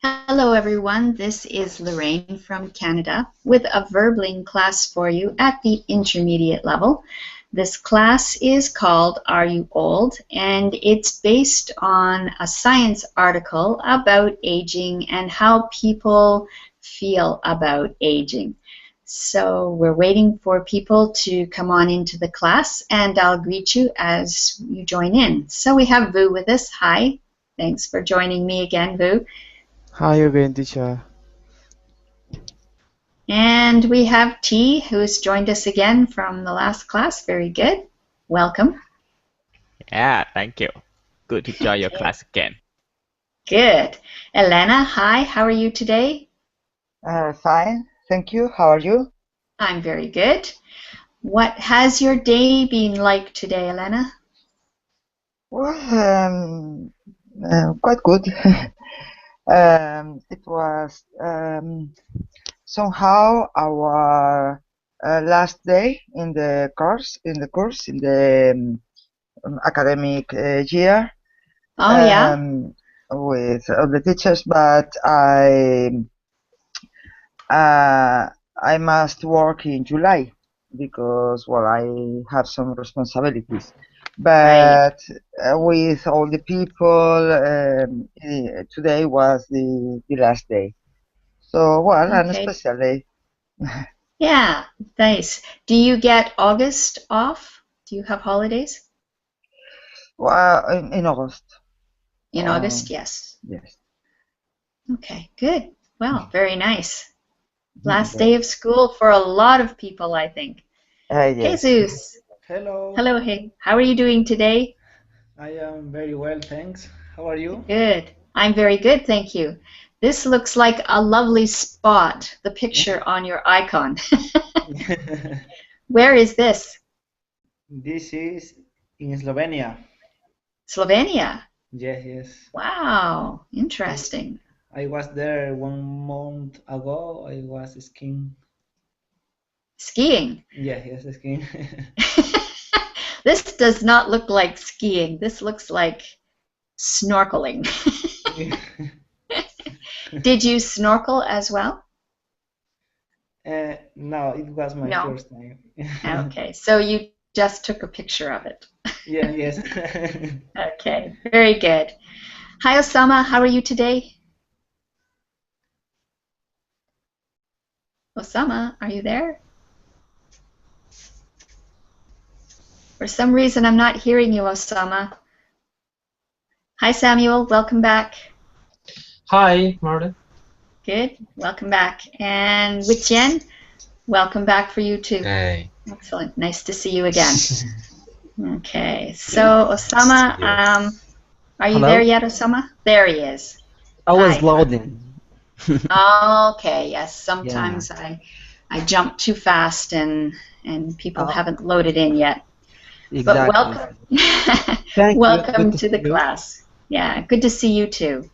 Hello everyone, this is Lorraine from Canada with a Verbling class for you at the intermediate level. This class is called Are You Old? And it's based on a science article about aging and how people feel about aging. So we're waiting for people to come on into the class and I'll greet you as you join in. So we have Vu with us. Hi, thanks for joining me again, Vu. Hi again, teacher. And we have T, who's joined us again from the last class. Very good. Welcome. Yeah, thank you. Good to join your Okay, class again. good. Elena, hi, how are you today? Fine, thank you. How are you? I'm very good. What has your day been like today, Elena? Well, quite good. It was somehow our last day in the academic year Oh, yeah? um, with all the teachers, but I must work in July because, well, I have some responsibilities. Right. But with all the people, today was the last day. So, well, an Okay. special day. Yeah, nice. Do you get August off? Do you have holidays Well, in August. in August? Yes. Yes. Okay, good. Well, very nice. Last day Yes. of school for a lot of people, I think. Yes. Jesus. Hello, Hello, hey. How are you doing today? I am very well, thanks. How are you? Good. I'm very good, thank you. This looks like a lovely spot, the picture on your icon. Where is this? This is in Slovenia. Slovenia. Yes, yes. Wow, I interesting. I was there 1 month ago. I was skiing. Skiing. Yeah, yes, skiing. This does not look like skiing. This looks like snorkeling. Did you snorkel as well? No, it was my No. first time. Okay, so you just took a picture of it. Yeah, yes. Okay, very good. Hi, Osama. How are you today? Osama, are you there? For some reason, I'm not hearing you, Osama. Hi, Samuel. Welcome back. Hi, Marta. Good. Welcome back. And Witian, welcome back for you too. Hey. Excellent. Nice to see you again. Okay. So, Osama, You. are you there Hello? yet, Osama? There he is. I was Hi. loading. Okay. Yes. Yeah, Sometimes I jump too fast and people uh, haven't loaded in yet. But exactly. welcome. Thank you. Good Welcome to to see the you. class. Yeah, good to see you too.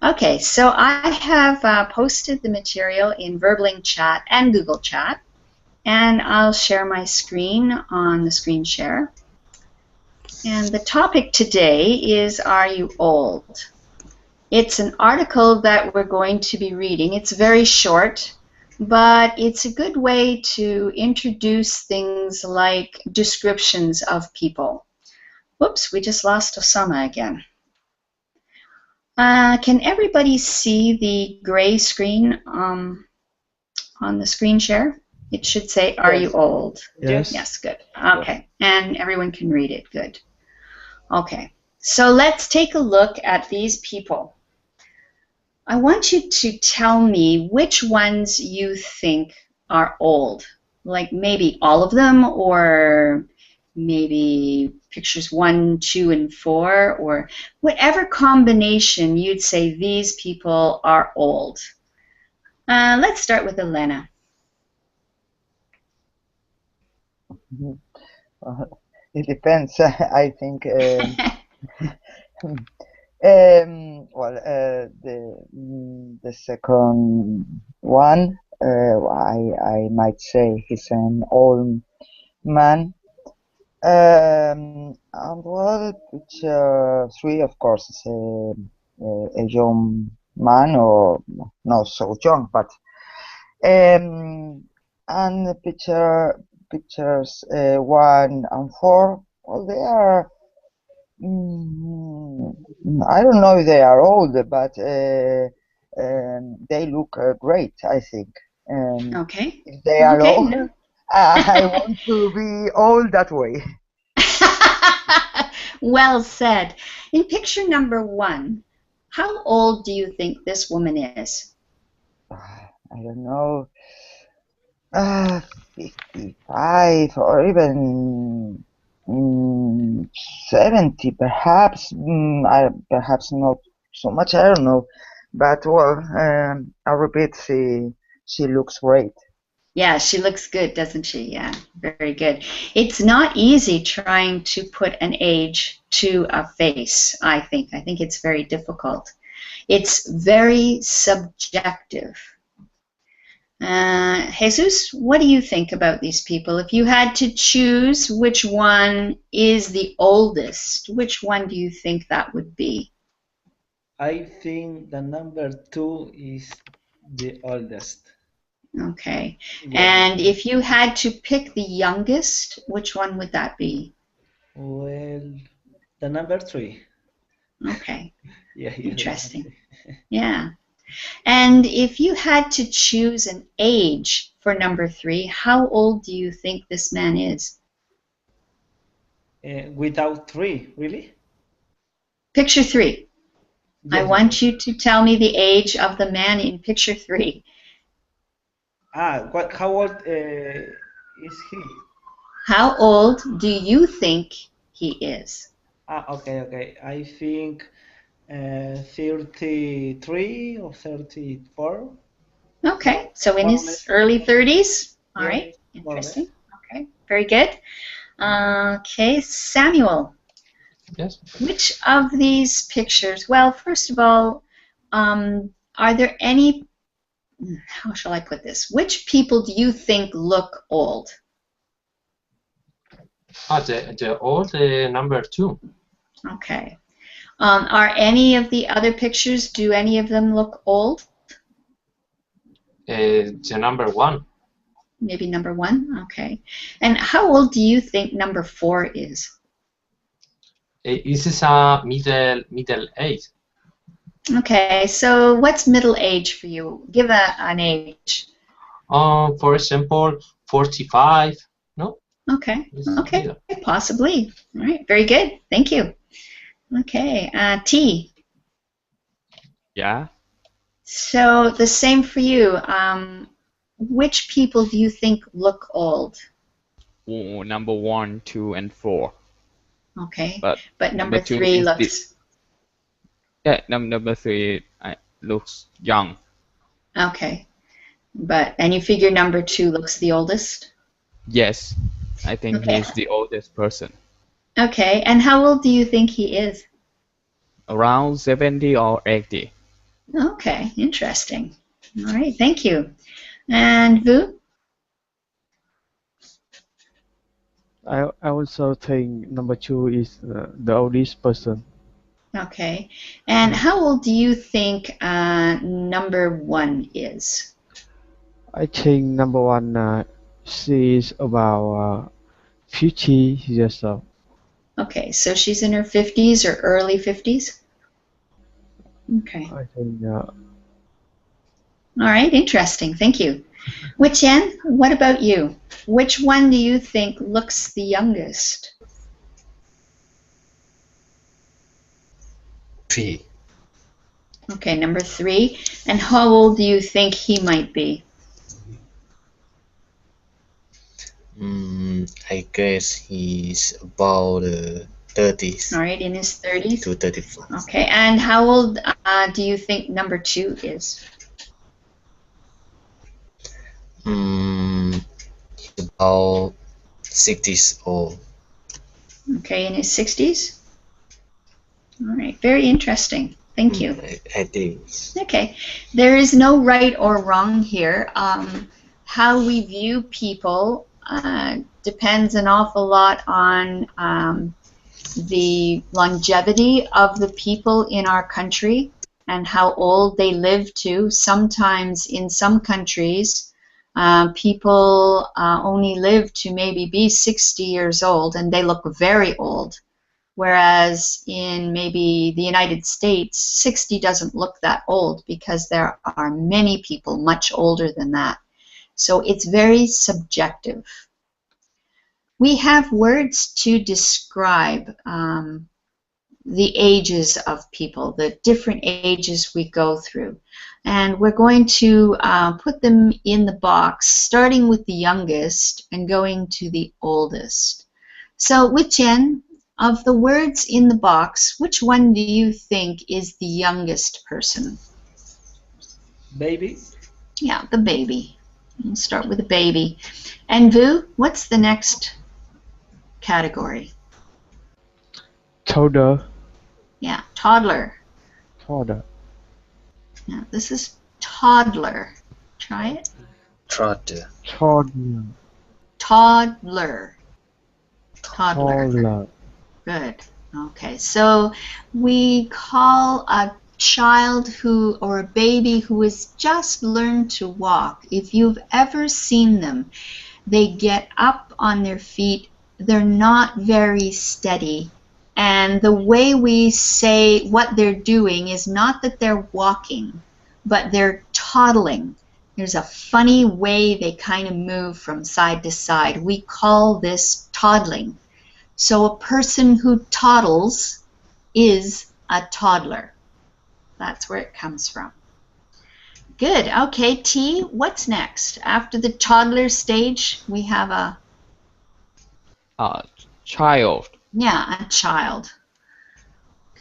Okay, so I have posted the material in Verbling Chat and Google Chat, and I'll share my screen on the screen share. And the topic today is Are You Old? It's an article that we're going to be reading. It's very short, but it's a good way to introduce things like descriptions of people. Whoops, we just lost Osama again. Can everybody see the gray screen on the screen share? It should say, Are you Yes. old? Yes. Yes, good. Yes. Okay, and everyone can read it. Good. Okay, so let's take a look at these people. I want you to tell me which ones you think are old. Like maybe all of them, or maybe pictures 1, 2, and 4, or whatever combination you'd say these people are old. Let's start with Elena. Mhm. It depends. I think. Well, the second one, I might say he's an old man. And well, picture three, of course, is a young man or not so young, but and the pictures 1 and 4, well, they are. I don't know if they are old, but they look great, I think. Okay. If they are Okay. old, No. I want to be old that way. Well said. In picture number 1, how old do you think this woman is? I don't know, 55 or even 70, perhaps. Perhaps not so much. I don't know, but well, I repeat, she looks great. Yeah, she looks good, doesn't she? Yeah, very good. It's not easy trying to put an age to a face, I think. I think it's very difficult. It's very subjective. Jesus, what do you think about these people? If you had to choose which one is the oldest, which one do you think that would be? I think the number 2 is the oldest. Okay. Yeah. And if you had to pick the youngest, which one would that be? Well, the number 3. Okay. Yeah. Interesting. Yeah. And if you had to choose an age for number 3, how old do you think this man is? Without 3, really? Picture 3. I Yes, want you to tell me the age of the man in picture 3. How old is he? How old do you think he is? Okay. I think 33 or 34. Okay, so in More or his less. early 30s. All Yeah, right, more or less. interesting. Okay, very good. Okay, Samuel. Yes. Which of these pictures, well, first of all, are there any, how shall I put this? Which people do you think look old? The old number 2. Okay. Are any of the other pictures, do any of them look old? The number 1. Maybe number 1? Okay. And how old do you think number 4 is? This is a middle age. Okay, so what's middle age for you? Give an age. For example, 45. No? Okay, It's okay, middle. possibly. All right, very good. Thank you. Okay, T. Yeah. So the same for you. Which people do you think look old? Number 1, 2, and 4. Okay, But but number 2 3 is looks... yeah, number 3 looks young. Okay, and you figure number 2 looks the oldest? Yes, I think Okay. he's the oldest person. Okay, and how old do you think he is? Around 70 or 80. Okay, interesting. All right, thank you. And Vu? I also think number 2 is the oldest person. Okay, and how old do you think number 1 is? I think number 1, she is about 50 years old. Okay, so she's in her 50s or early 50s? Okay. I think All right, interesting. Thank you. Wei-Tian, what about you? Which one do you think looks the youngest? 3. Okay, number 3. And how old do you think he might be? I guess he's about 30s All right, in his 30s? to 35. Okay, and how old do you think number 2 is? About 60s old. Okay, in his 60s? All right, very interesting. Thank you. I think. Okay, there is no right or wrong here. How we view people depends an awful lot on the longevity of the people in our country. and how old they live to. Sometimes in some countries, people only live to maybe be 60 years old, and they look very old. Whereas in maybe the United States, 60 doesn't look that old because there are many people much older than that. So it's very subjective. We have words to describe the ages of people, the different ages we go through. And we're going to put them in the box, starting with the youngest and going to the oldest. So, Wei-Jian, of the words in the box, which one do you think is the youngest person? Baby. Yeah, the baby. We'll start with the baby. And Vu, what's the next category? Toddler. Yeah, toddler. Toddler. Yeah, this is toddler. Try it. Toddler. Toddler. Toddler. Toddler. Toddler. Good. Okay, so we call a child who, or a baby who has just learned to walk. If you've ever seen them, they get up on their feet. They're not very steady. And the way we say what they're doing is not that they're walking, but they're toddling. There's a funny way they kind of move from side to side. We call this toddling. So a person who toddles is a toddler. That's where it comes from. Good. Okay, T, what's next? After the toddler stage, we have a... Child. Yeah, a child.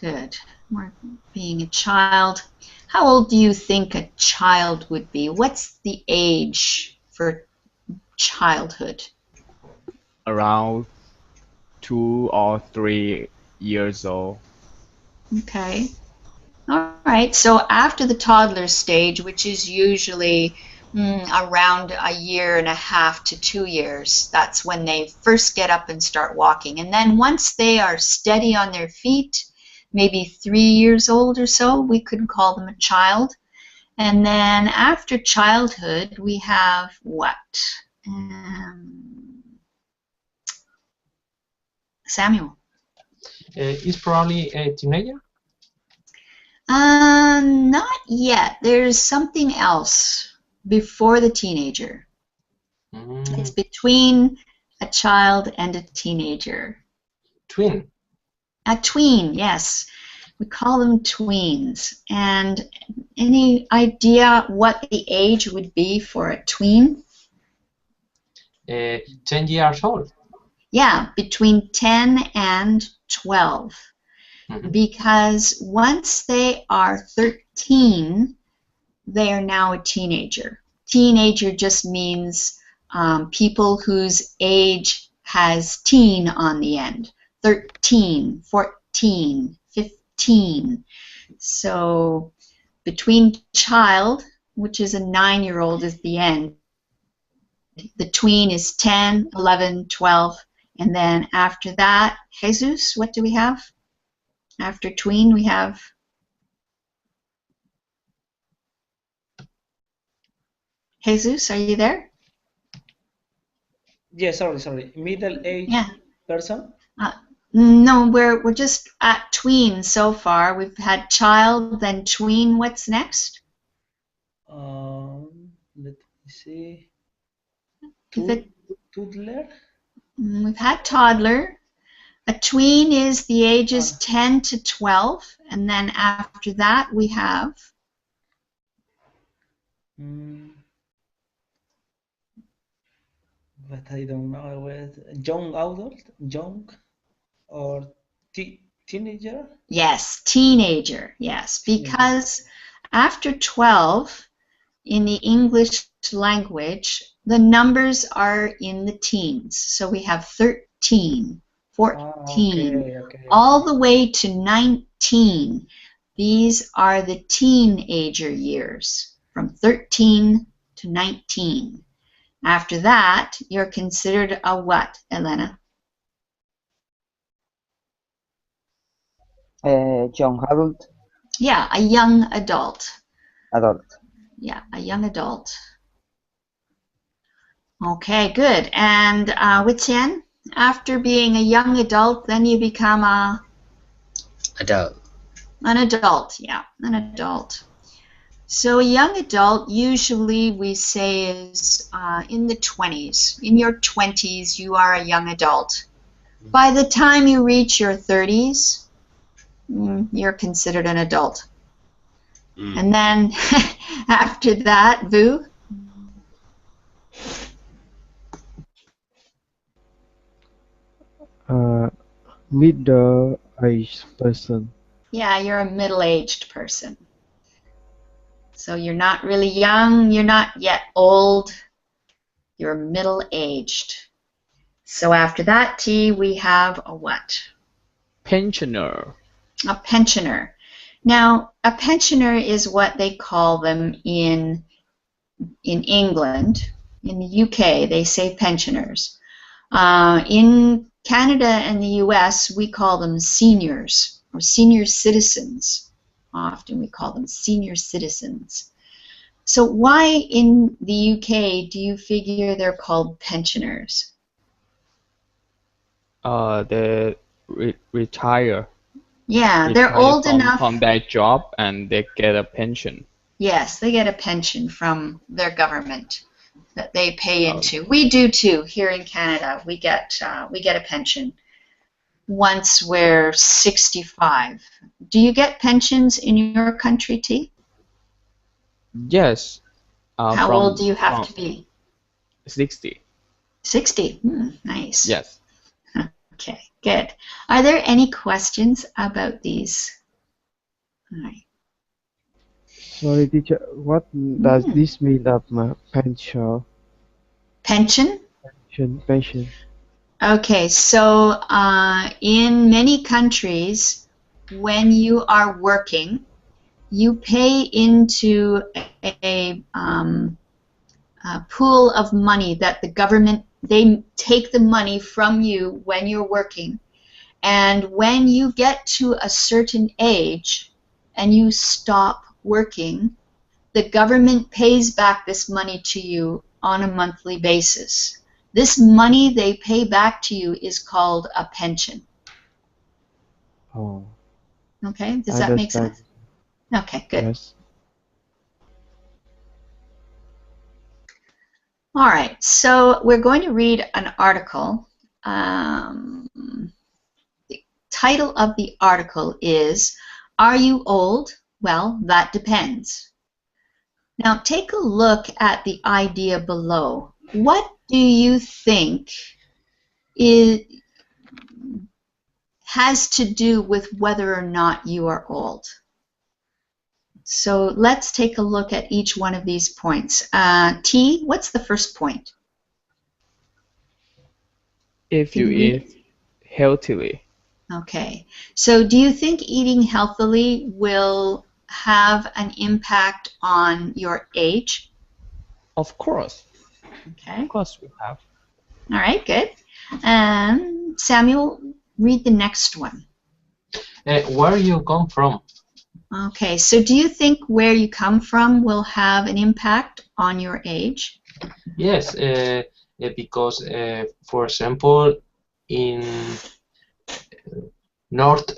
Good. We're being a child. How old do you think a child would be? What's the age for childhood? Around 2 or 3 years old. Okay. All right. So after the toddler stage, which is usually around a year and a half to 2 years, that's when they first get up and start walking. And then once they are steady on their feet, maybe 3 years old or so, we could call them a child. And then after childhood, we have what? Samuel. Is probably a teenager? Not yet. There's something else before the teenager. It's between a child and a teenager. Twin. A tween, yes. We call them tweens. And any idea what the age would be for a tween? 10 years old. Yeah, between 10 and 12. Because once they are 13, they are now a teenager. Teenager just means people whose age has teen on the end. 13, 14, 15. So between child, which is a 9-year-old, is the end. The tween is 10, 11, 12. And then after that, Jesus, what do we have? After tween, we have... Jesus, are you there? Yes, sorry. Middle-aged person? No, we're just at tween so far. We've had child, then tween. What's next? Let me see. Toddler? We've had toddler. A tween is the ages 10 to 12, and then after that we have... But I don't know. Young adult? Young? Or teenager? Yes, teenager, yes. Because after 12, in the English language, the numbers are in the teens. So we have 13, 14, all the way to 19. These are the teenager years, from 13 to 19. After that, you're considered a what, Elena? Young adult. Yeah, a young adult. Adult. Yeah, a young adult. Okay, good. And Wei-Tian, after being a young adult, then you become Adult. an adult. Yeah, an adult. So a young adult, usually we say is in the 20s. In your 20s, you are a young adult. By the time you reach your 30s, you're considered an adult. And then after that, Vu? Middle-aged person. Yeah, you're a middle-aged person. So you're not really young, you're not yet old, you're middle-aged. So after that T, we have a what? Pensioner. A pensioner. Now, a pensioner is what they call them in England. In the UK, they say pensioners. In Canada and the US, we call them seniors or senior citizens. Often we call them senior citizens. So why in the UK do you figure they're called pensioners? They retire. Yeah, they're old enough. From their job and they get a pension. Yes, they get a pension from their government that they pay into. We do too here in Canada. We get a pension once we're 65. Do you get pensions in your country, T? Yes. How old do you have to be? 60. 60. Nice. Yes. Okay, good. Are there any questions about these? All right. Sorry, teacher. What does this mean of my pension? Pension? Pension. Okay, so in many countries, when you are working, you pay into a pool of money that the government, they take the money from you when you're working, and when you get to a certain age and you stop working, the government pays back this money to you on a monthly basis. This money they pay back to you is called a pension. Oh. Okay, does that make sense? Okay, good. Yes. All right, so we're going to read an article. The title of the article is, Are You Old? Well, that depends. Now take a look at the idea below. What do you think has to do with whether or not you are old? So let's take a look at each one of these points. T, what's the first point? If you eat healthily. Okay. So do you think eating healthily will have an impact on your age? Of course. Okay. Of course we have. All right, good. Samuel, read the next one. Where you come from? Okay, so do you think where you come from will have an impact on your age? Yes, because, for example, in North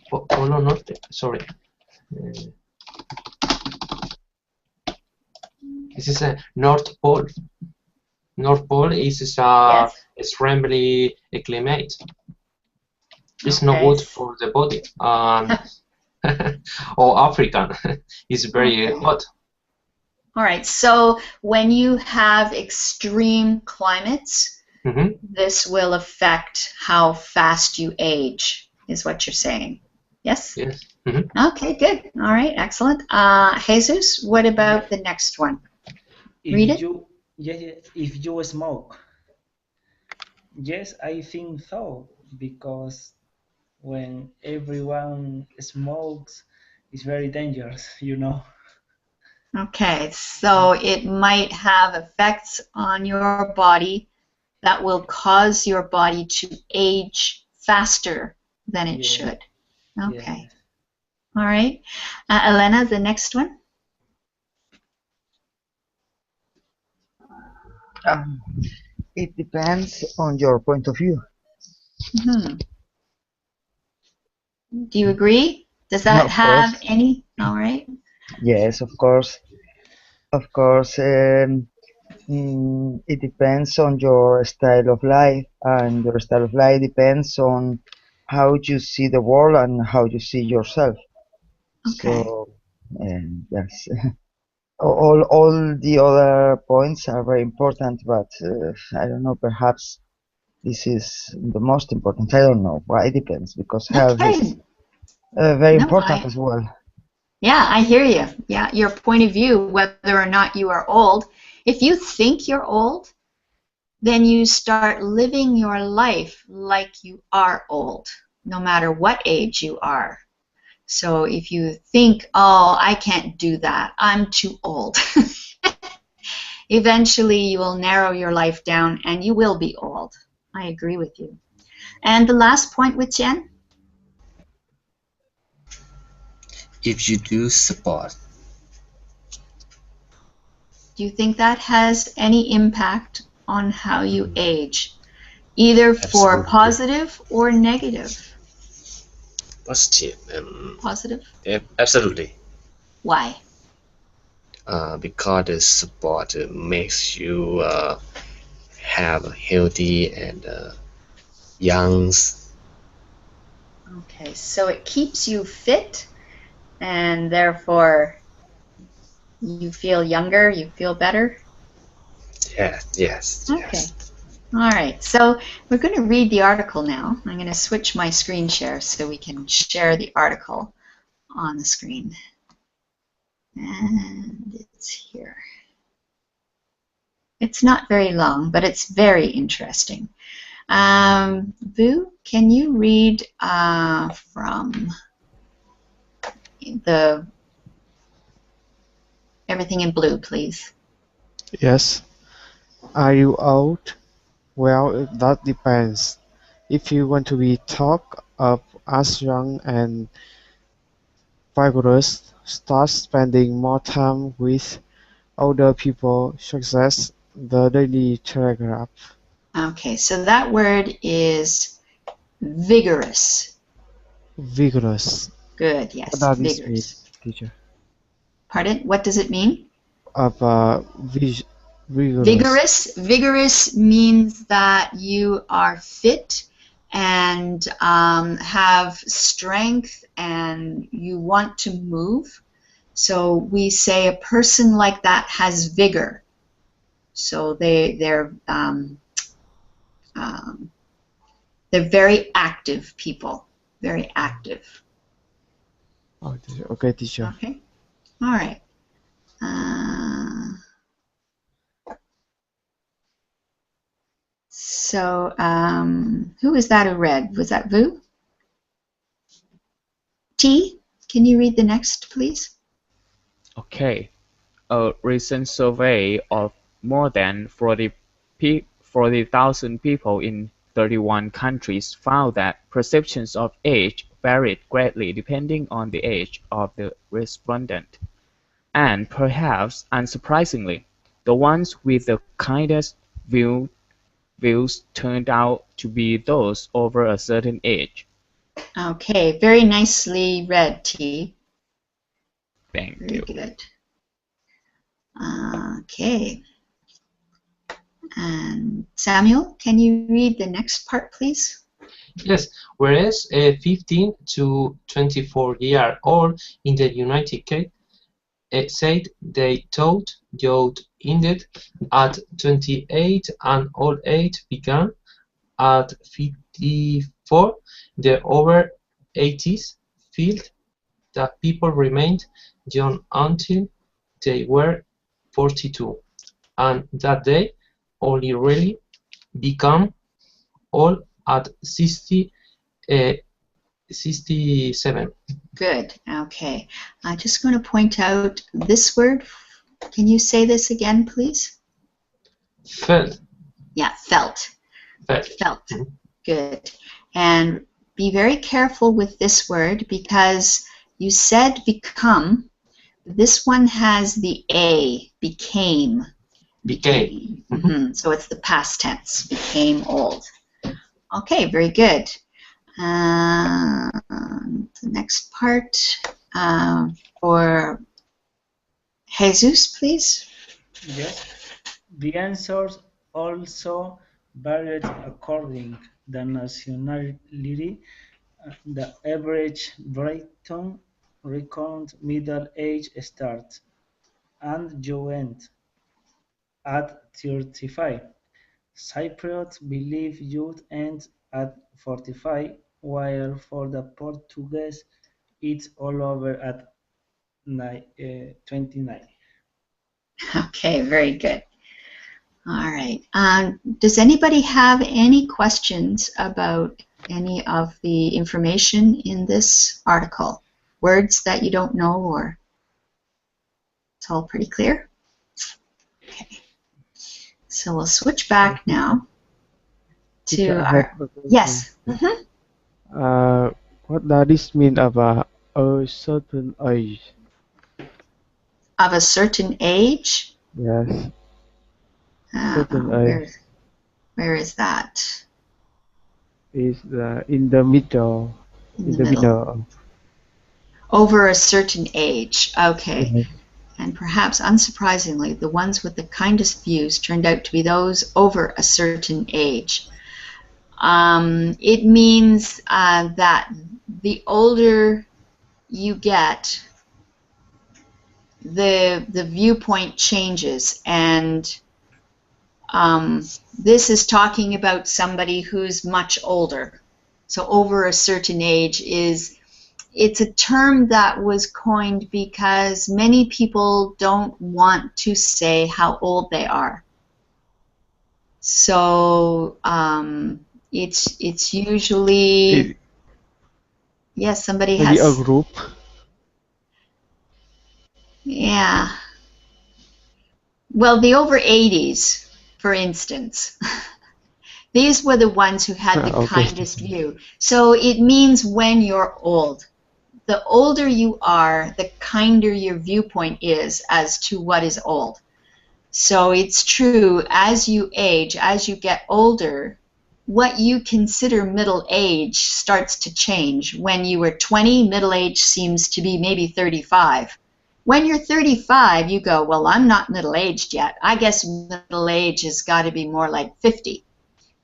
Polo Norte, sorry. This is a North Pole. North Pole is Yes. extremely climate. It's Okay. not good for the body. Or African is very hot. All right, so when you have extreme climates, this will affect how fast you age, is what you're saying. Yes? Yes. Okay, good. All right, excellent. Jesus, what about the next one? Read it. If you smoke. Yes, I think so, because when everyone smokes, it's very dangerous, you know. Okay, so it might have effects on your body that will cause your body to age faster than it should. Okay. Yes. All right. Elena, the next one. It depends on your point of view. Hmm. Do you agree? Does that Of have course. any? All right. Yes, of course. Of course. It depends on your style of life, and your style of life depends on how you see the world and how you see yourself. Okay. So, yes, all the other points are very important, but I don't know, perhaps this is the most important. I don't know. Well, it depends because health is Okay. very No, important as well. yeah, I hear you. Yeah, your point of view, whether or not you are old. If you think you're old, then you start living your life like you are old, no matter what age you are. So if you think, oh, I can't do that, I'm too old, eventually you will narrow your life down and you will be old. I agree with you. And the last point with Jen? If you do sport, Do you think that has any impact on how you age, either for absolutely positive or negative? positive. Positive? Absolutely. Why? Because the sport makes you have a healthy and young. Okay, so it keeps you fit and therefore you feel younger, you feel better? Yes. Okay. All right, so we're going to read the article now. I'm going to switch my screen share so we can share the article on the screen. And it's here. It's not very long, but it's very interesting. Vu, can you read from the everything in blue, please? Yes. Are you old? Well, that depends. If you want to be thought of as young and vigorous, start spending more time with older people, such as the Daily Telegraph. Okay, so that word is vigorous. Vigorous. Good, What yes, does this mean, vigorous. teacher? Pardon? What does it mean? Vigorous. Vigorous. Vigorous means that you are fit and have strength and you want to move. So we say a person like that has vigor. So they're very active people, very active. Oh, teacher. Okay, teacher. Okay, all right. So who is that who read? Was that Vu? T, can you read the next, please? Okay. A recent survey of more than 40,000 people in 31 countries found that perceptions of age varied greatly depending on the age of the respondent. And perhaps unsurprisingly, the ones with the kindest views turned out to be those over a certain age. Okay, very nicely read, T. Thank Very you. good. Okay. And Samuel, can you read the next part, please? Yes, whereas 15 to 24-year-old in the United States said they thought youth ended at 28 and old age began at 54. The over 80s felt that people remained young until they were 42, and that they only really become old at 67. Good. Okay. I'm just going to point out this word. Can you say this again, please? Felt. Yeah, felt. Felt. Felt. Good. And be very careful with this word because You said become. This one has the A, became. Became. So it's the past tense, became old. Okay, very good. The next part for Jesus, please. Yes. The answers also varied according the nationality. The average Briton reckoned middle age starts and joined at 35. Cypriots believe youth ends at 45, while for the Portuguese it's all over at 29. Okay, very good. All right. Does anybody have any questions about any of the information in this article? Words that you don't know, or it's all pretty clear? Okay. So we'll switch back now to Teacher, I our... have a question. Yes. What does this mean about a certain age? Of a certain age? Yes, certain age Where is that? is in the middle. In the middle. Over a certain age. Okay. Yes. And perhaps unsurprisingly, the ones with the kindest views turned out to be those over a certain age. It means that the older you get, the viewpoint changes, and this is talking about somebody who's much older. So over a certain age it's a term that was coined because many people don't want to say how old they are. So it's usually yes, somebody Maybe has a group. Yeah. Well, the over 80s, for instance, these were the ones who had the kindest view. So it means when you're old. The older you are, the kinder your viewpoint is as to what is old. So it's true, as you age, as you get older, what you consider middle age starts to change. When you were 20, middle age seems to be maybe 35. When you're 35, you go, well, I'm not middle-aged yet. I guess middle age has got to be more like 50.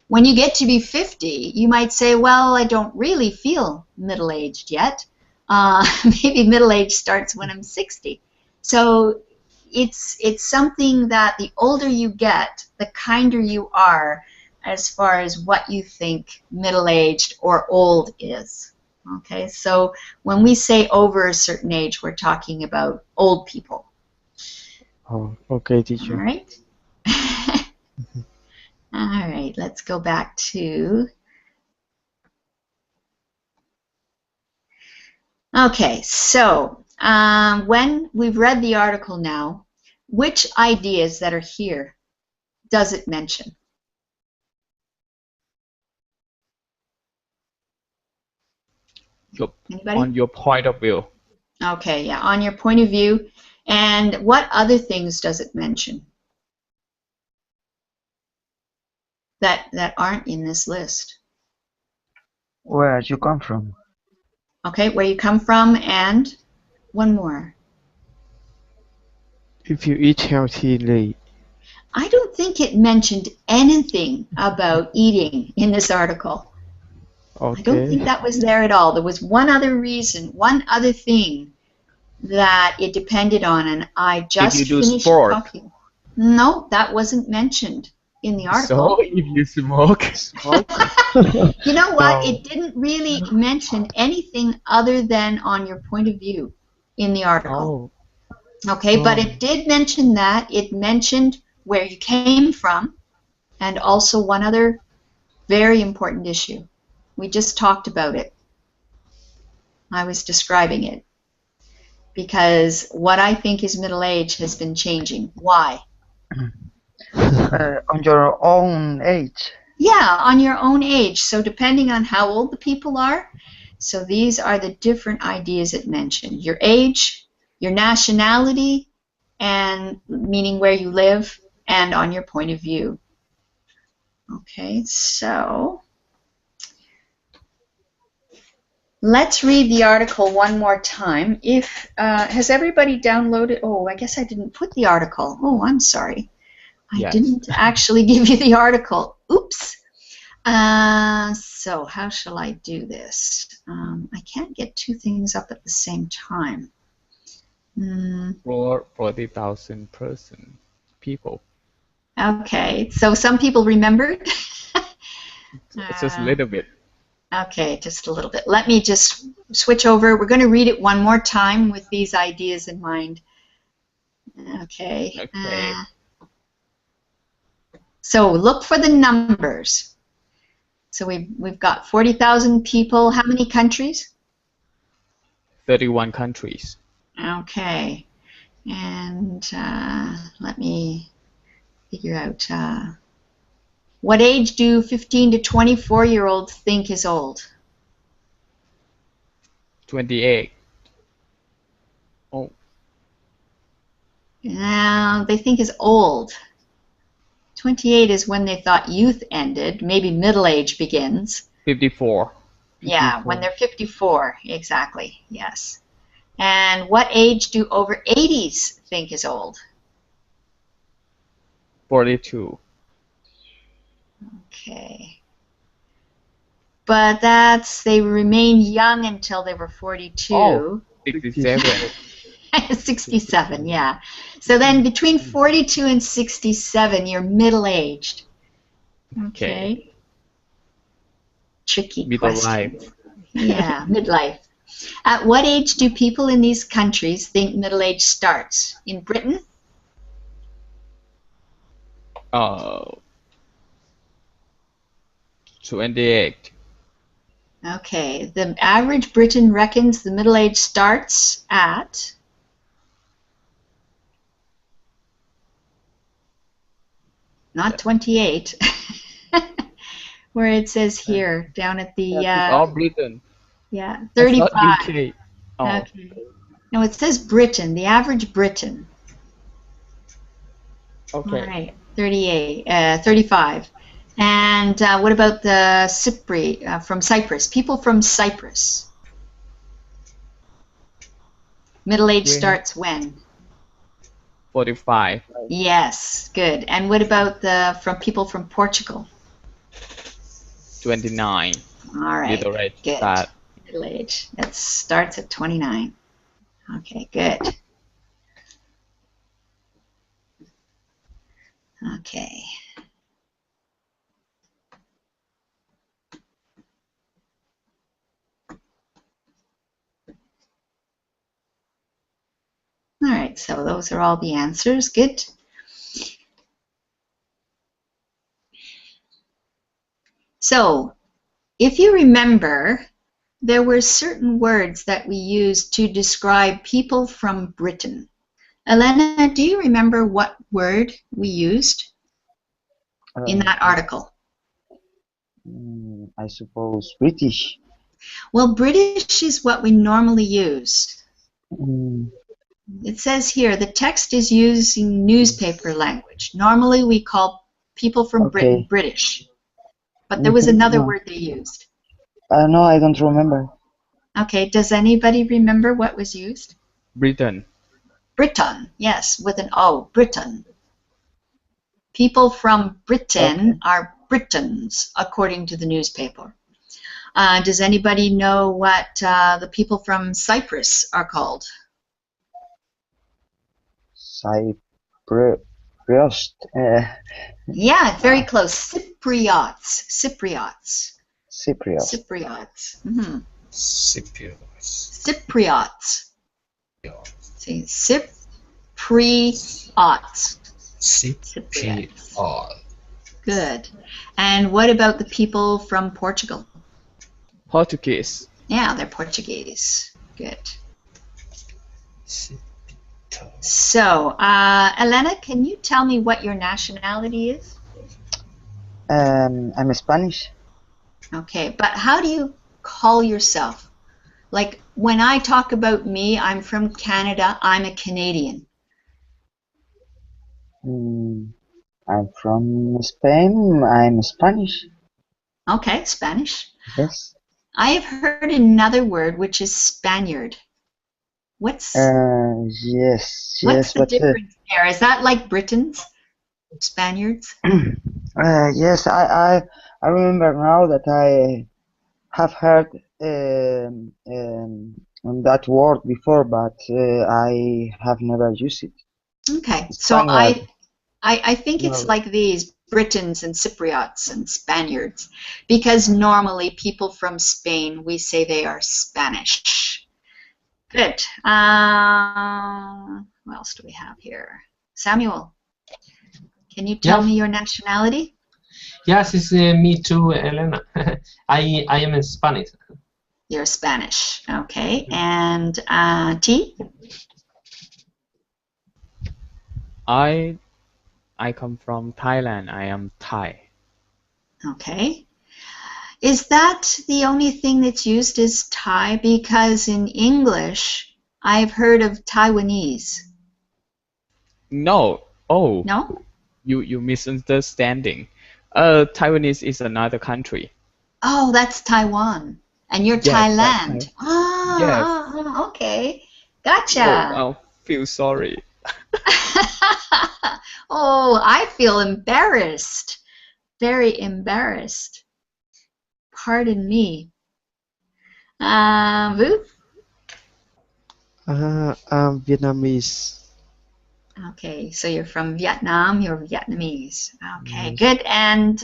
When you get to be 50, you might say, well, I don't really feel middle-aged yet. Maybe middle age starts when I'm 60. So it's something that the older you get, the kinder you are as far as what you think middle-aged or old is. Okay, so when we say over a certain age, we're talking about old people. Oh, okay, teacher. All right. All right, let's go back to... Okay, so when we've read the article now, which ideas that are here does it mention? Anybody? On your point of view. Okay, yeah, on your point of view. And what other things does it mention that aren't in this list? Where you come from? Okay, where you come from, and one more. If you eat healthily. I don't think it mentioned anything about eating in this article. Okay. I don't think that was there at all. There was one other reason, one other thing that it depended on, and I just if you do finished sport. talking. No, that wasn't mentioned in the article. So if you smoke. You know what? No. It didn't really mention anything other than on your point of view in the article. Oh. Okay, but it did mention that. It mentioned where you came from, and also one other very important issue. We just talked about it. I was describing it. Because what I think is middle age has been changing. Why? On your own age. Yeah, on your own age. So depending on how old the people are, So these are the different ideas it mentioned. Your age, your nationality, and meaning where you live, and on your point of view. Okay, so let's read the article one more time. If has everybody downloaded? Oh, I guess I didn't put the article. Oh, I'm sorry. I Yes. didn't actually give you the article. Oops. So how shall I do this? I can't get two things up at the same time. For 40,000 people. Okay, so some people remembered. It's just a little bit. Okay, just a little bit. Let me just switch over. We're going to read it one more time with these ideas in mind. Okay. Okay. So look for the numbers. So we've got 40,000 people. How many countries? 31 countries. Okay. And let me figure out what age do 15 to 24-year-olds think is old? 28. Oh, They think is old. 28 is when they thought youth ended. Maybe middle age begins. 54. Yeah, when they're 54, exactly, yes. And what age do over 80s think is old? 42. Okay. But they remain young until they were 42. Oh. 67. 67, yeah. So then between 42 and 67, you're middle-aged. Okay. Tricky Middle question. life. Yeah, midlife. At what age do people in these countries think middle age starts? In Britain? 28. Okay, the average Briton reckons the middle age starts at not 28, where it says here, down at the, Britain. yeah, I 35. thought UK. Oh. Okay. No, it says Britain, the average Briton. Okay. All right, 35. And what about the from Cyprus? People from Cyprus. Middle age starts when? 45. Yes, good. And what about from people from Portugal? 29. All right, Middle age good. start. Middle age. That starts at 29. Okay, good. Okay. All right, so those are all the answers. Good. So, if you remember, there were certain words that we used to describe people from Britain. Elena, do you remember what word we used in that article? I suppose British. Well, British is what we normally use. It says here, the text is using newspaper language. Normally we call people from Britain British. But there was another word they used. No, I don't remember. Okay, does anybody remember what was used? Britain. Britain, yes, with an O, Britain. People from Britain are Britons, according to the newspaper. Does anybody know what the people from Cyprus are called? Cypriot. Yeah, very close. Cypriots. Cypriots. Cypriot. Cypriots. Mm-hmm. Cypriots. Cypriots. See, Cypriots. Cypriot. Good. And what about the people from Portugal? Portuguese. Yeah, they're Portuguese. Good. So, Elena, can you tell me what your nationality is? I'm Spanish. Okay, but how do you call yourself? Like when I talk about me, I'm from Canada, I'm a Canadian. I'm from Spain. I'm Spanish. Okay, Spanish. Yes. I have heard another word which is Spaniard. What's Yes, the but difference there? Is that like Britons, Spaniards? yes, I remember now that I have heard that word before, but I have never used it. Okay, so Spaniard. I think it's No. like these Britons and Cypriots and Spaniards, because normally people from Spain, we say they are Spanish. Good. What else do we have here? Samuel, can you tell me your nationality? Yes, it's me too, Elena. I am in Spanish. You're Spanish. Okay. And T? I come from Thailand. I am Thai. Okay. Is that the only thing that's used is Thai? Because in English, I've heard of Taiwanese. No. Oh. No? You misunderstanding. Taiwanese is another country. Oh, that's Taiwan. And you're Yes, Thailand. Yes. Okay. Gotcha. Oh, I feel sorry. Oh, I feel embarrassed. Very embarrassed. Pardon me. Vu? I'm Vietnamese. Okay, so you're from Vietnam, you're Vietnamese. Okay, Yes. good. And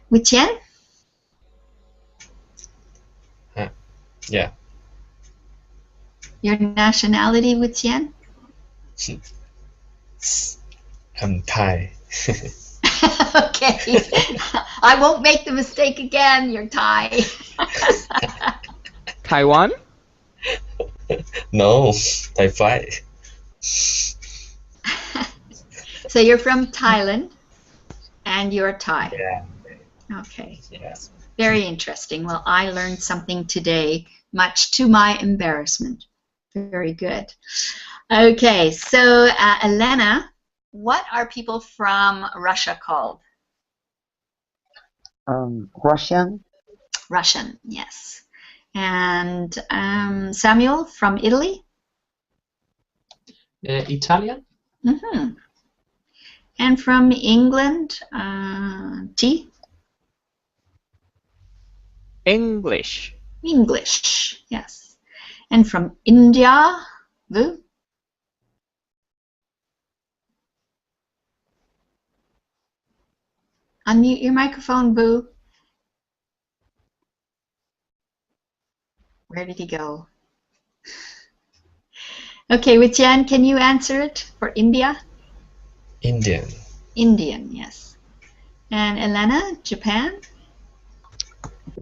Wu Tian? Yeah. Your nationality, Wu Tian? I'm Thai. Okay. I won't make the mistake again. You're Thai. Taiwan? No, Thai fly. So you're from Thailand and you're Thai. Yeah. Okay. Yeah. Very interesting. Well, I learned something today, much to my embarrassment. Very good. Okay, so Elena, what are people from Russia called? Russian. Russian, yes. And Samuel, from Italy? Italian? Mm-hmm. And from England, T? English. English, yes. And from India, Vu? Unmute your microphone, Vu. Where did he go? Okay, Witian, can you answer it for India? Indian. Indian, yes. And Elena, Japan?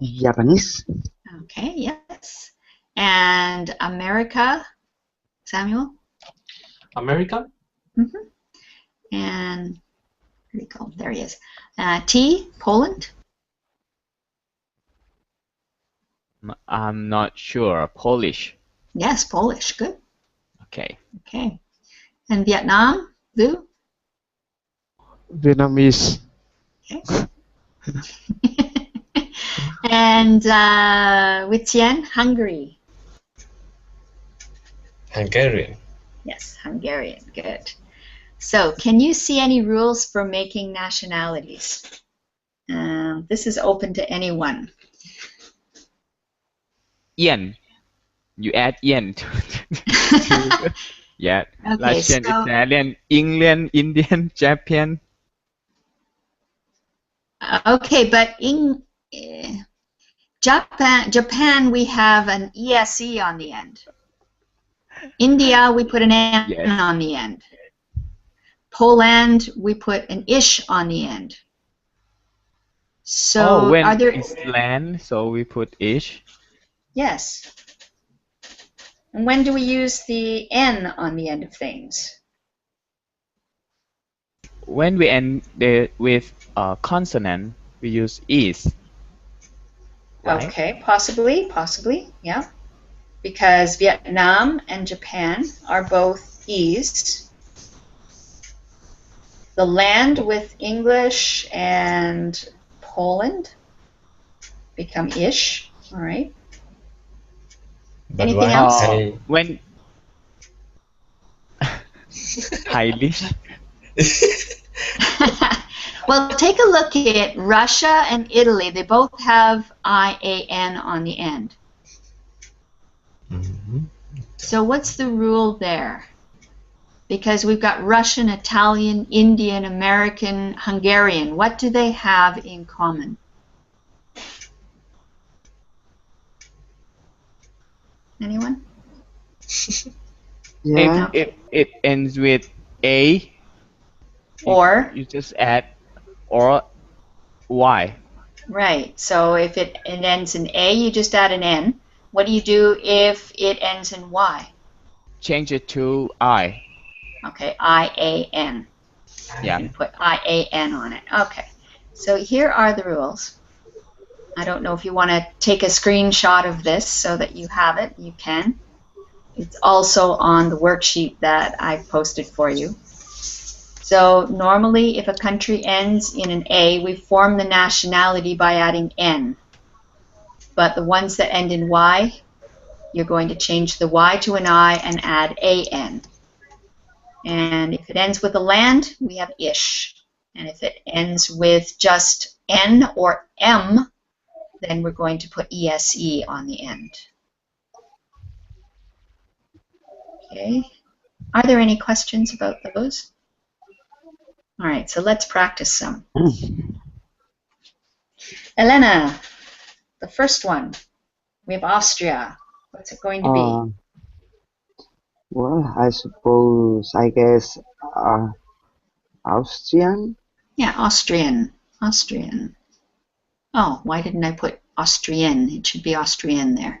Japanese. Okay, yes. And America, Samuel? American? Mm-hmm. And where do you go? There he is. T, Poland? I'm not sure. Polish. Yes, Polish. Good. Okay. Okay. And Vietnam, Vu? Vietnamese. Okay. And Witian, Hungary? Hungarian. Yes, Hungarian. Good. So, can you see any rules for making nationalities? This is open to anyone. Yen. You add yen to yeah. Okay, Russian, so, Italian, England, Indian, Japan. okay, but in Japan, we have an ESE on the end. India, we put an N Yes. on the end. Poland, we put an ish on the end. So, when are there? it's land, so we put ish. Yes. And when do we use the N on the end of things? When we end with a consonant, we use is. right? Okay, possibly, yeah. Because Vietnam and Japan are both east. The land with English and Poland become ish. All right. But Anything why else? Thai? When Heilish. Well, take a look at Russia and Italy. They both have IAN on the end. Mhm. So what's the rule there? Because we've got Russian, Italian, Indian, American, Hungarian. What do they have in common? Anyone? Yeah. If it ends with A, Or? you just add or Y. Right. So if it ends in A, you just add an N. What do you do if it ends in Y? Change it to I. Okay, IAN. Yeah. And put IAN on it. Okay. So here are the rules. I don't know if you want to take a screenshot of this so that you have it. You can. It's also on the worksheet that I've posted for you. So normally if a country ends in an A, we form the nationality by adding N. But the ones that end in Y, you're going to change the Y to an I and add AN. And if it ends with a land, we have ish. And if it ends with just N or M, then we're going to put ESE on the end. Okay. Are there any questions about those? All right, so let's practice some. Elena, the first one. We have Austria. What's it going to be? Well, I guess Austrian. Yeah, Austrian. Austrian. Oh, why didn't I put Austrian? It should be Austrian there.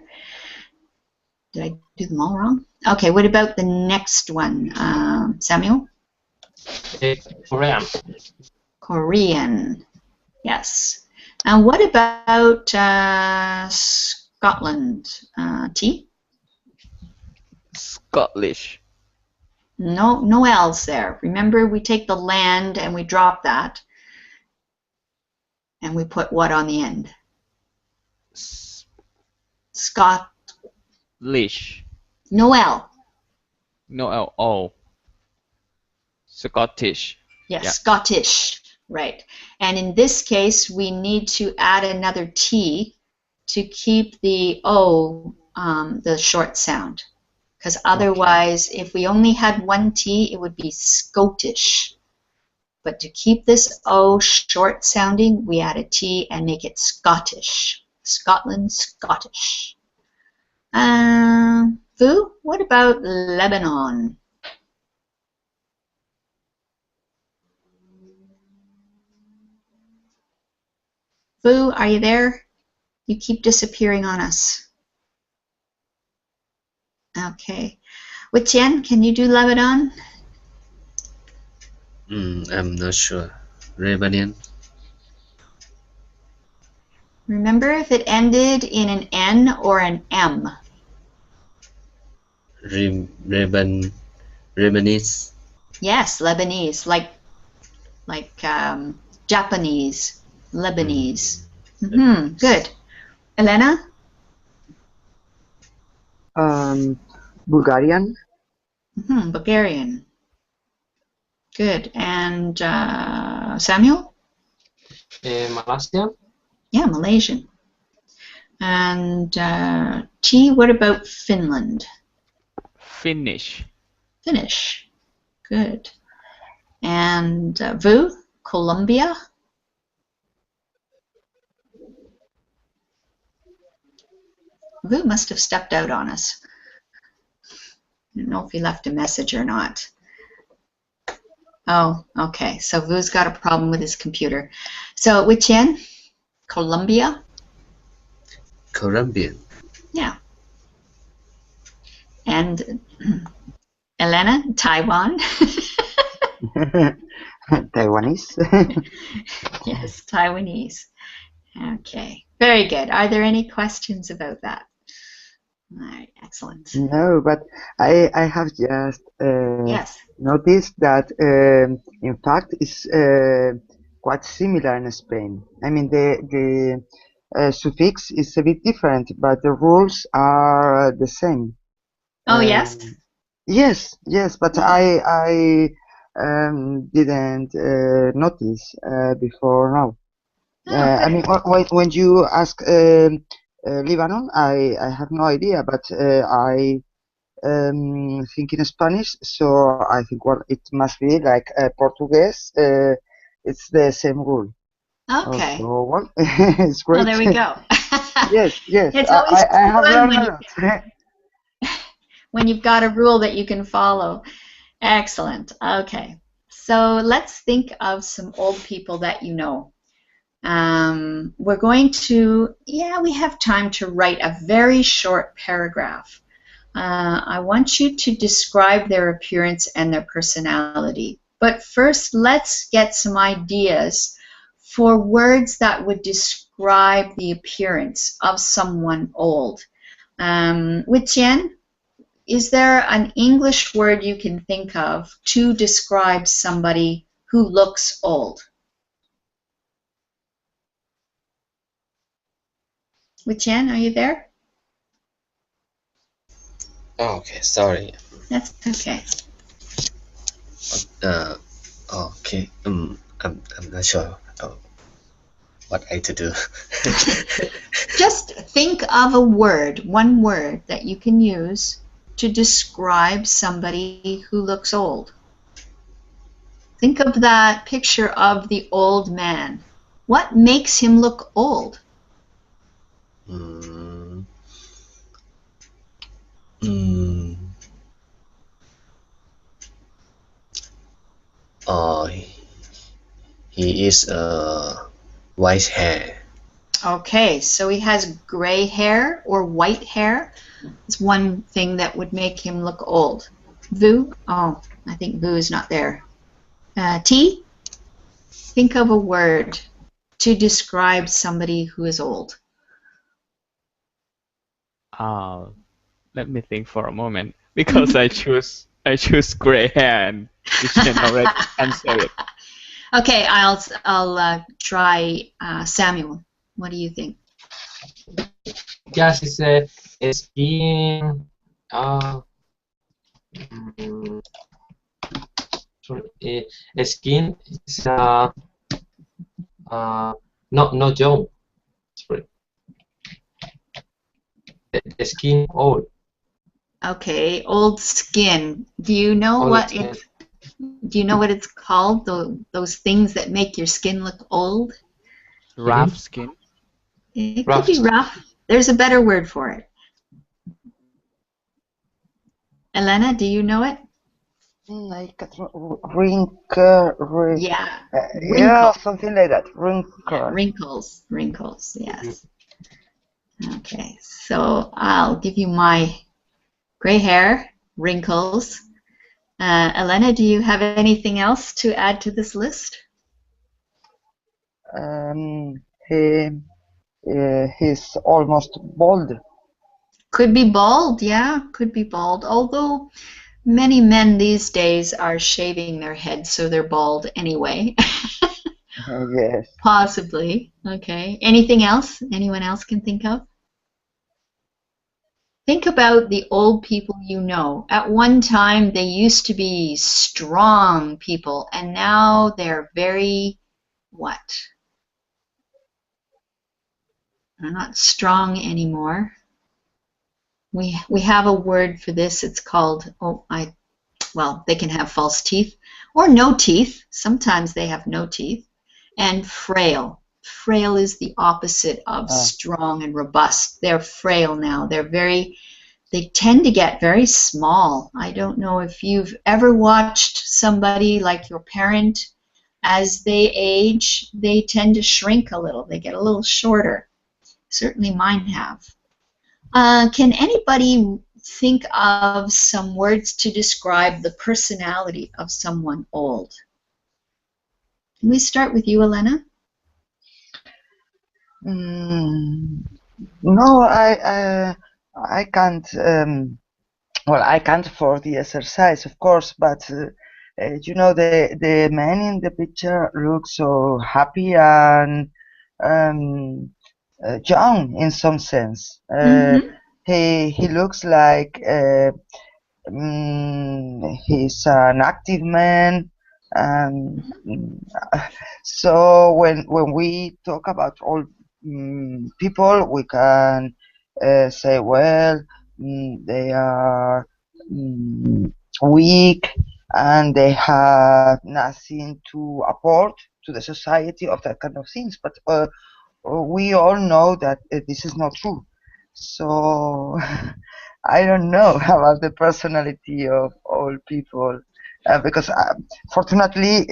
Did I do them all wrong? Okay, what about the next one? Samuel? Korean. Korean. Yes. And what about Scotland? T? Scottish. No L's there. Remember, we take the land and we drop that. And we put what on the end? Scott. Lish. No L. No L. O. Scottish. Yes, Yeah. Scottish. Right. And in this case, we need to add another T to keep the O, the short sound. Because otherwise, if we only had one T, it would be Scotish. But to keep this O short sounding, we add a T and make it Scottish. Scotland, Scottish. Fu, what about Lebanon? Fu, are you there? You keep disappearing on us. Okay. Wei-Tian, can you do Lebanon? I'm not sure. Lebanon. Remember if it ended in an N or an M. Lebanese. Yes, Lebanese, like Japanese, Lebanese. Good. Elena? Bulgarian. Bulgarian. Good. And Samuel? Malaysia. Yeah, Malaysian. And T, what about Finland? Finnish. Finnish. Good. And Vu, Colombia? Vu must have stepped out on us. I don't know if he left a message or not. Oh, okay. So Vu's got a problem with his computer. So Wei-Tian, Colombia? Colombian. Yeah. And Elena, Taiwan? Taiwanese. Yes, Taiwanese. Okay, Very good. Are there any questions about that? All right, excellent. No, but I have just Yes. noticed that in fact it's quite similar in Spain. I mean the suffix is a bit different, but the rules are the same. Oh, yes? Yes, yes, but I didn't notice before now. Oh, I good. mean, when you ask Lebanon, I have no idea, but I think in Spanish, so I think well, it must be like Portuguese. It's the same rule. Okay. Also, well, it's Well, great. there we go. Yes, yes, It's always I have fun learned a lot. when you've got a rule that you can follow. Excellent. Okay. So let's think of some old people that you know. We're going to, we have time to write a very short paragraph. I want you to describe their appearance and their personality. But first, let's get some ideas for words that would describe the appearance of someone old. Wei-Tian, is there an English word you can think of to describe somebody who looks old? Wei-Tian, are you there? Oh, okay, sorry. That's okay. Okay. I'm not sure what I to do. Just think of a word, one word that you can use to describe somebody who looks old. Think of that picture of the old man. What makes him look old? Mm, mm, oh, he is white hair. Okay, so he has gray hair or white hair. It's one thing that would make him look old. Vu? Oh, I think Vu is not there. T? Think of a word to describe somebody who is old. Let me think for a moment because I choose gray hair and you can already answer it. Okay, I'll try Samuel. What do you think? Yes, it's a skin. Sorry, a skin is not young. Sorry, the skin old. Okay, old skin. Do you know Old what skin. it's? Do you know what it's called? Those things that make your skin look old? Rough skin. It Rough could be skin. rough. There's a better word for it. Elena, do you know it? Like wrinkle, Yeah. yeah, Wrinkle. something like that. Wrinkle. Yeah, wrinkles. Wrinkles, yes. Okay, so I'll give you my gray hair, wrinkles. Elena, do you have anything else to add to this list? He's almost bald. Could be bald, yeah, could be bald. Although many men these days are shaving their heads so they're bald anyway. Yes. Possibly. Okay. Anything else anyone else can think of? Think about the old people you know. At one time, they used to be strong people, and now they're very, what? They're not strong anymore. We have a word for this. It's called, well, they can have false teeth or no teeth. Sometimes they have no teeth. And frail. Frail is the opposite of strong and robust. They're frail now. They tend to get very small. I don't know if you've ever watched somebody like your parent. As they age, they tend to shrink a little. They get a little shorter. Certainly mine have. Can anybody think of some words to describe the personality of someone old? Can we start with you, Elena? Mm, no, I can't. Well, I can't for the exercise, of course, but you know, the man in the picture looks so happy and um, young in some sense. Mm-hmm. He looks like he's an active man, and so when we talk about all people, we can say, well, they are mm, weak and they have nothing to apport to the society of that kind of things. But we all know that this is not true. So I don't know about the personality of all people because fortunately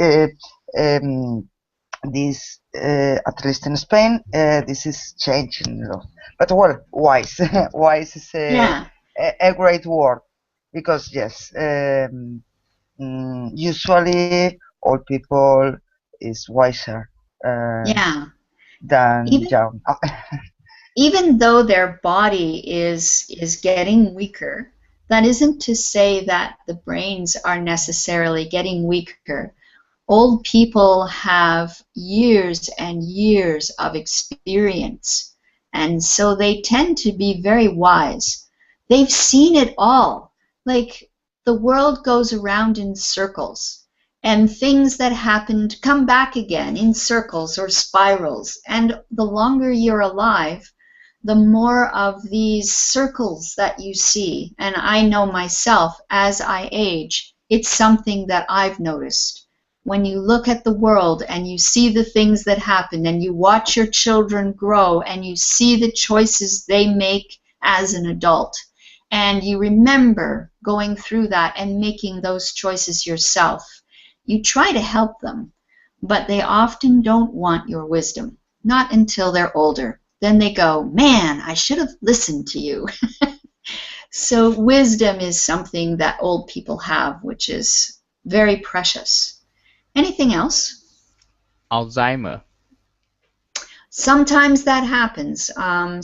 this at least in Spain this is changing a lot. But well, wise wise is Yeah. a great word because yes, usually old people is wiser Yeah. than Even young. even though their body is getting weaker, that isn't to say that the brains are necessarily getting weaker. Old people have years and years of experience, and so they tend to be very wise. They've seen it all. Like, the world goes around in circles, and things that happened come back again in circles or spirals. And the longer you're alive, the more of these circles that you see. And I know myself, as I age, it's something that I've noticed. When you look at the world and you see the things that happen and you watch your children grow and you see the choices they make as an adult, and you remember going through that and making those choices yourself, you try to help them, but they often don't want your wisdom, not until they're older. Then they go, man, I should have listened to you. So wisdom is something that old people have, which is very precious. Anything else? Alzheimer. Sometimes that happens.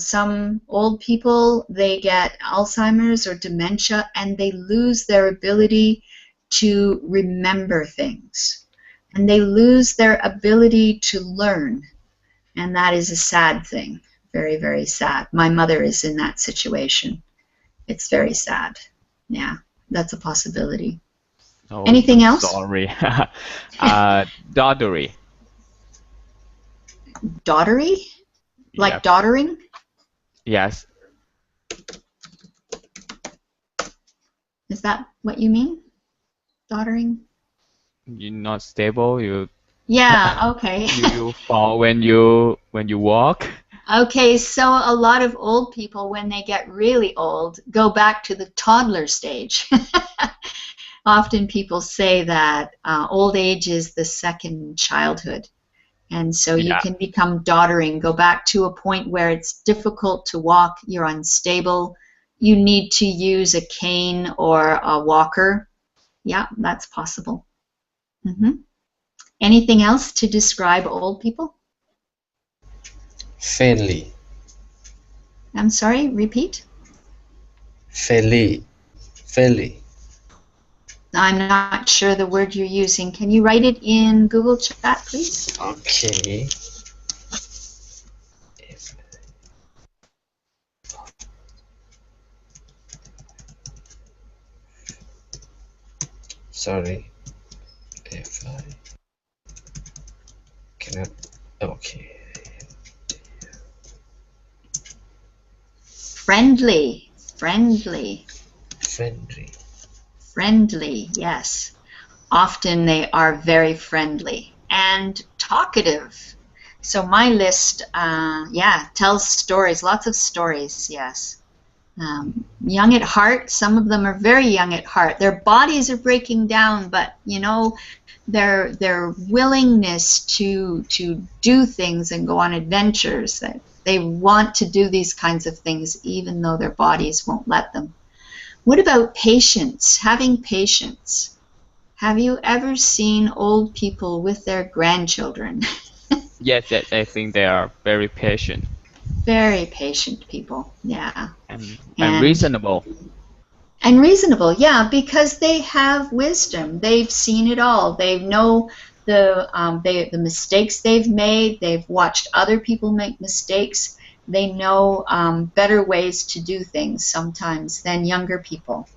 Some old people, they get Alzheimer's or dementia, and they lose their ability to remember things. And they lose their ability to learn. And that is a sad thing. Very, very sad. My mother is in that situation. It's very sad. Yeah, that's a possibility. Oh, Anything I'm else? sorry. Doddery. Dottery? Like Yep. doddering? Yes. Is that what you mean? Doddering? You're not stable. Yeah, okay. You fall when you walk. Okay, so a lot of old people, when they get really old, go back to the toddler stage. Often people say that old age is the second childhood. And so you Yeah. can become doddering, go back to a point where it's difficult to walk, you're unstable, you need to use a cane or a walker. Yeah, that's possible. Anything else to describe old people? Friendly. I'm sorry, repeat. Friendly. Friendly. I'm not sure the word you're using. Can you write it in Google Chat, please? Okay. Sorry. If I cannot. Okay. Friendly. Friendly. Friendly. Friendly, yes. Often they are very friendly and talkative. So my list, tells stories, lots of stories, yes. Young at heart, some of them are very young at heart. Their bodies are breaking down, but you know, their willingness to do things and go on adventures, that they want to do these kinds of things even though their bodies won't let them. What about patience? Having patience. Have you ever seen old people with their grandchildren? Yes, yes, I think they are very patient Very patient people. Yeah. and reasonable. And reasonable, yeah, because they have wisdom. They've seen it all. They know the mistakes they've made. They've watched other people make mistakes. They know better ways to do things sometimes than younger people.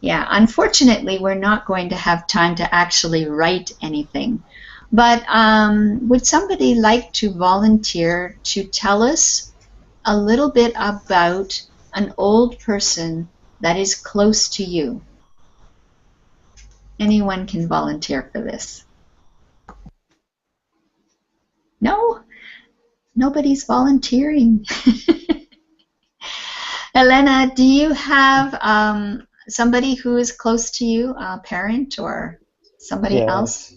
Yeah, unfortunately, we're not going to have time to actually write anything. But would somebody like to volunteer to tell us a little bit about an old person that is close to you? Anyone can volunteer for this. No? Nobody's volunteering. Elena, do you have somebody who is close to you, a parent or somebody else?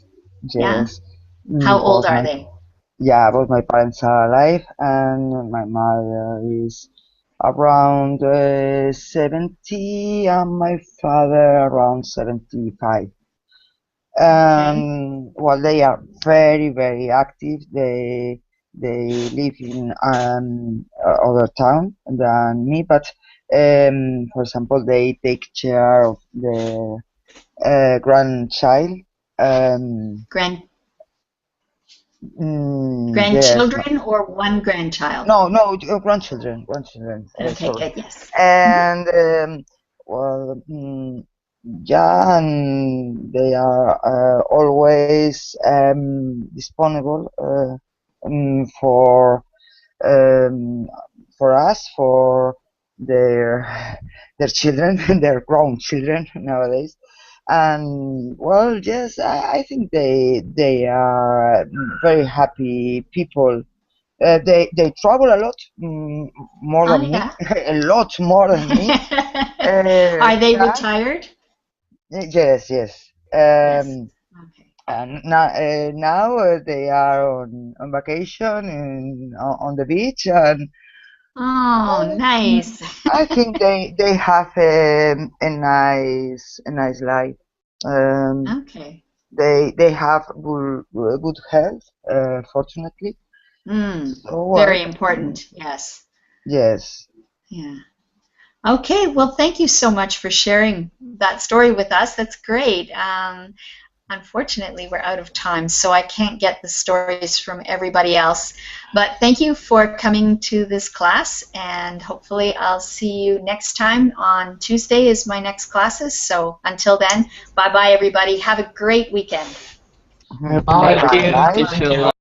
Yes. Yeah? How old are they? Yeah, both my parents are alive, and my mother is around 70, and my father around 75. Well, they are very, very active. They live in other town than me, but for example, they take care of the grandchild. Grandchildren or one grandchild? No, grandchildren. Okay, Sorry. good, yes. And well, yeah, and they are always disponible um, for us, for their children, their grown children nowadays. And well, yes, I think they are very happy people. They travel a lot, more than me, a lot more than me. Are they retired? Yes. Yes. Okay. And now they are on vacation on the beach, and oh, nice. I think they have a nice life. Okay. They have good health, fortunately. So, very important, yes. Yes. Yeah. Okay, well, thank you so much for sharing that story with us. That's great. Unfortunately, we're out of time, so I can't get the stories from everybody else. But thank you for coming to this class, and hopefully I'll see you next time. On Tuesday is my next classes, so until then, bye-bye, everybody. Have a great weekend. Bye. Thank you, teacher.